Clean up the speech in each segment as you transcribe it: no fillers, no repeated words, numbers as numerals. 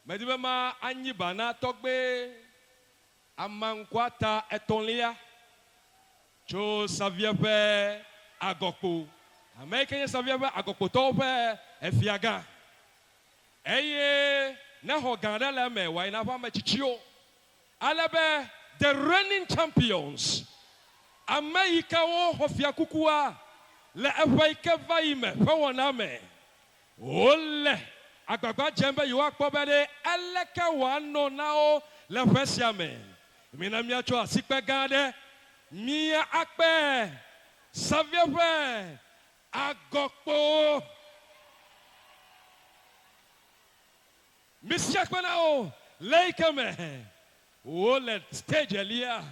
Medibema anyi bana togbe amankwata etonlia cho saviepe agokpo ameke saviepe agokpo tope efiaga eye na hoganda la me wa ina fa machichio alebe the reigning champions America wo hofia kukua le efaike vaime fawona me ole agbagba jembe yiwa kpobede eleke wa no nao le fesia me mina mia cho asikpe gade mia akpe saviepe agokpo Misia kpenao leikeme ole stage elia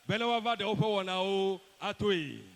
benawa va de ofo wona o atoi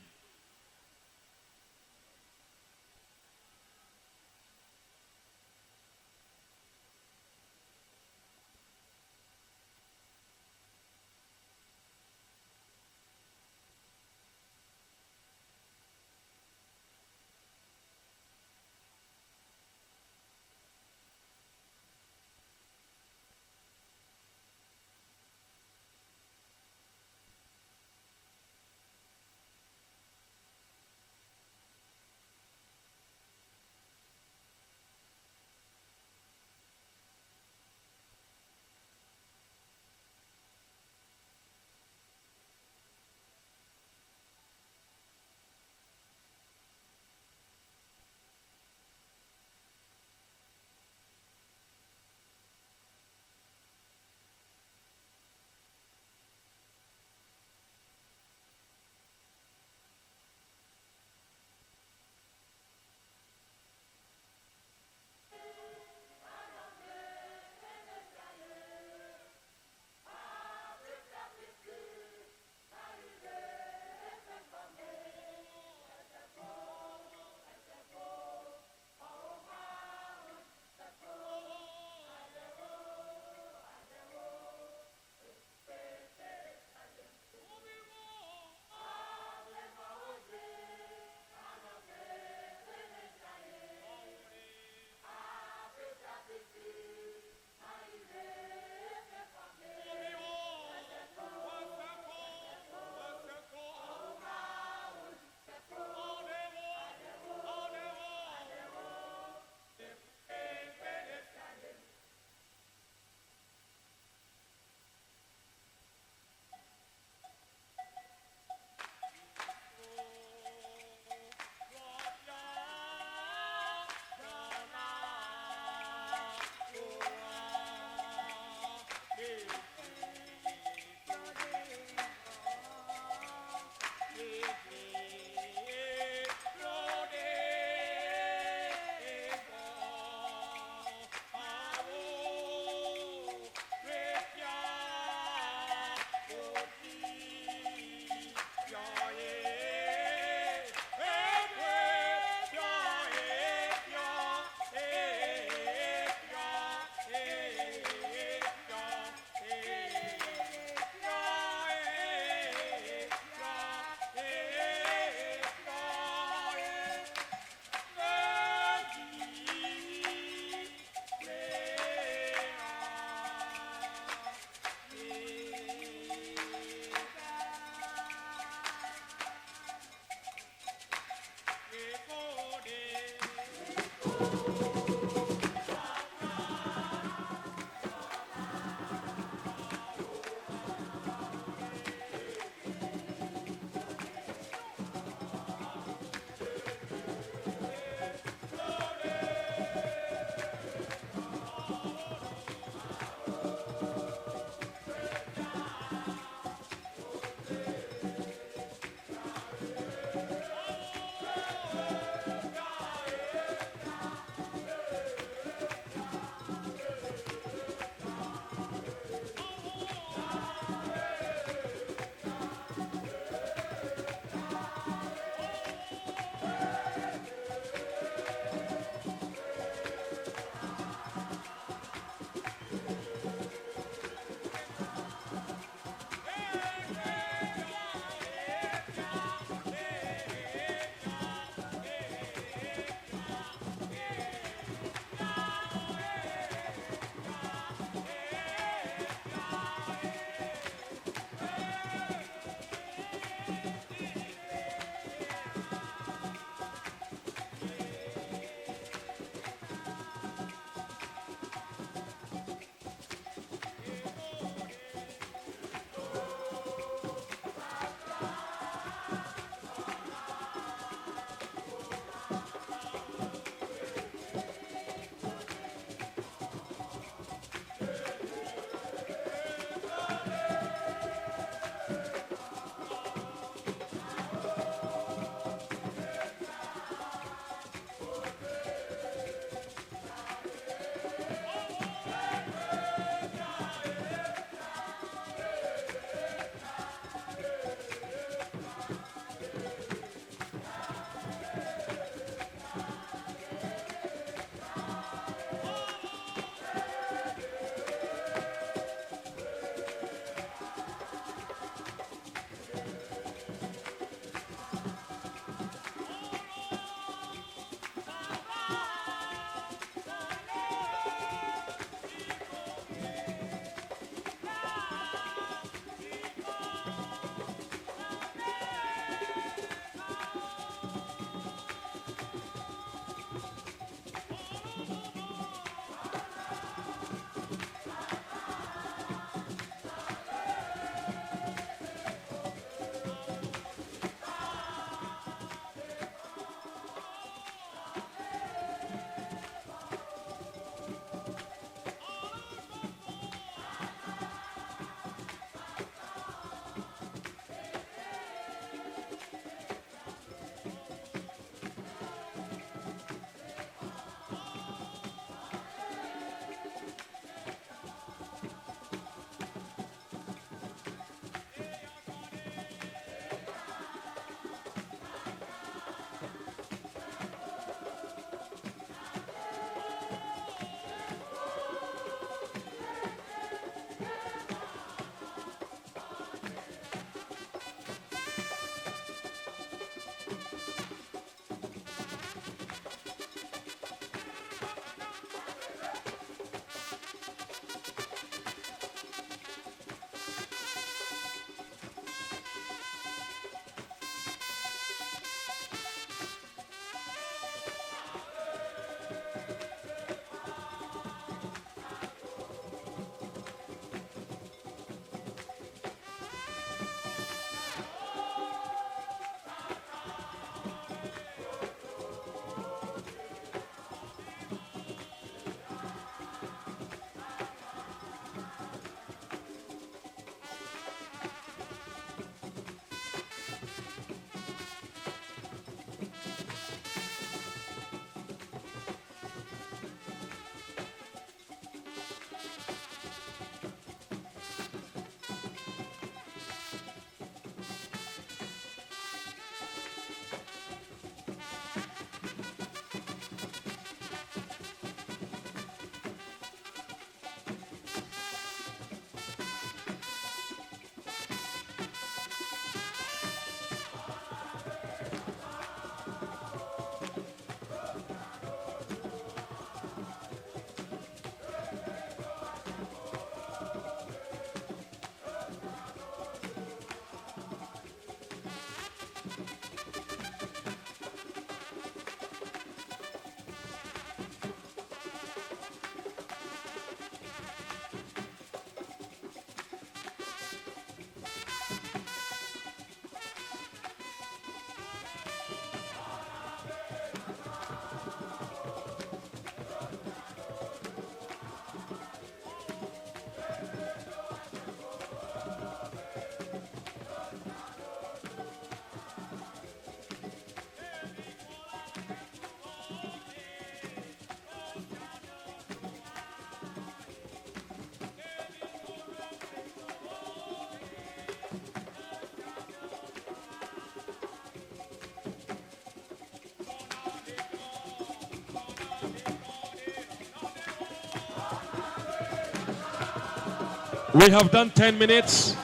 We have done 10 minutes.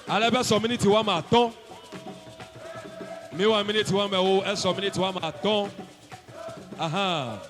Alaba so minute one marathon. Me 1 minute one me so minute one marathon. Aha.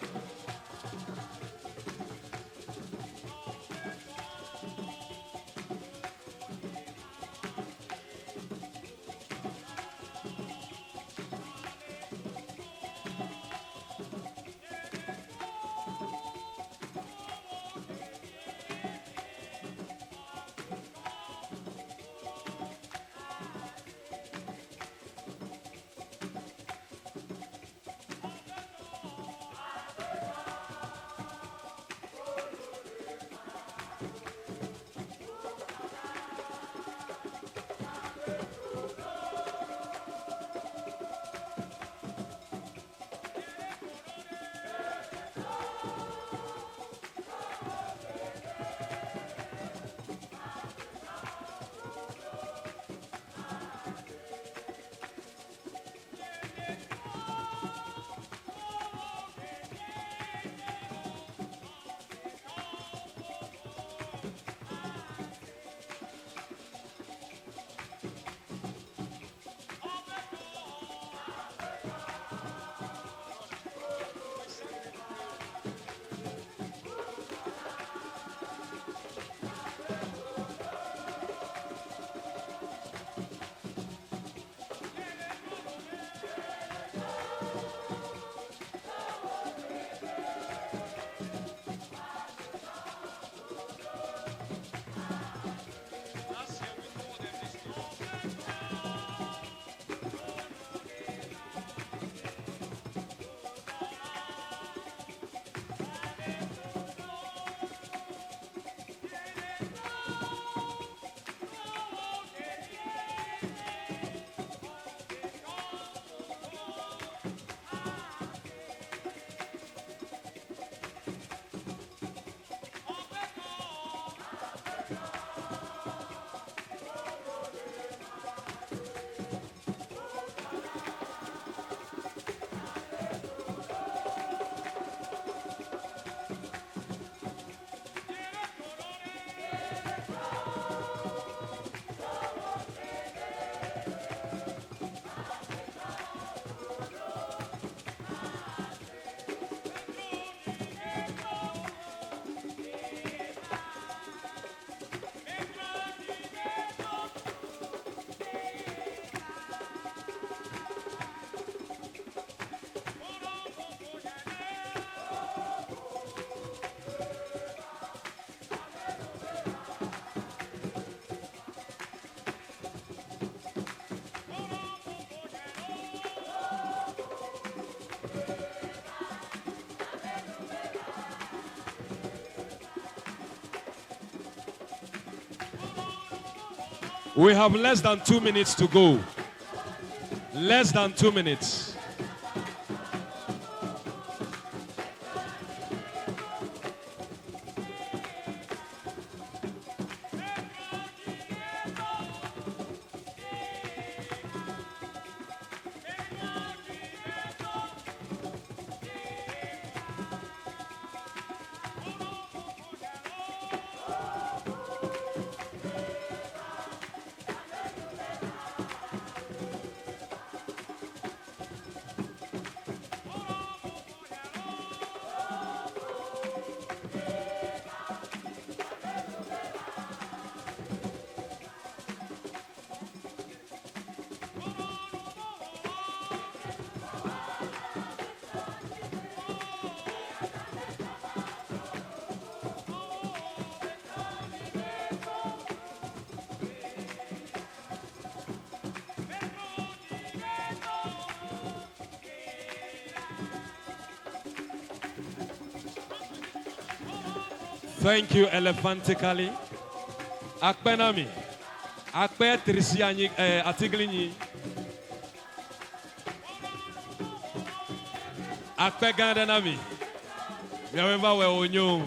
We have less than 2 minutes to go. Less than 2 minutes. Thank you, Elephantically. Akpenami. Akpe Trisiani Atiglini. Akpe Gandanami. Remember where we knew.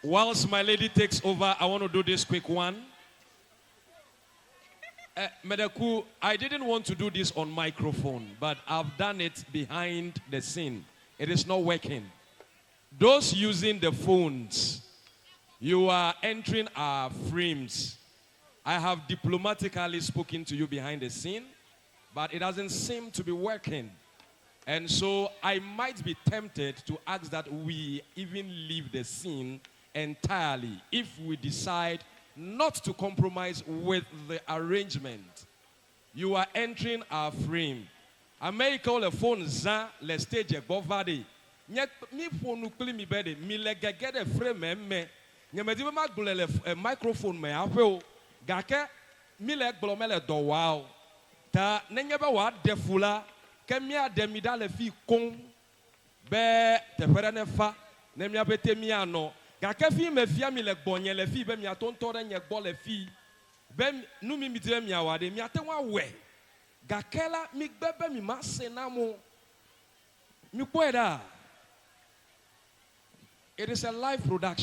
Whilst my lady takes over, I want to do this quick one. Medeku, I didn't want to do this on microphone, but I've done it behind the scene. It is not working. Those using the phones, you are entering our frames. I have diplomatically spoken to you behind the scene, but it doesn't seem to be working. And so I might be tempted to ask that we even leave the scene entirely if we decide not to compromise with the arrangement. You are entering our frame. I may call a phone za le stage a bovade. Mi phone nukli mi bede mi le get a frame me. Nyamedi ma glele a microphone me aho. Gake mi le glomele do wow. Ta nenyeba wa defula kemia demida le fi kon be te fere ne fa nemia bete mi ano. Gake fi me fia mi le gbonye le fi be mi atontore nye gbo le fi be nu mi dire mi awade mi atenwa we gakela mi gbebe mi ma senamo mi kweda. It is a live production.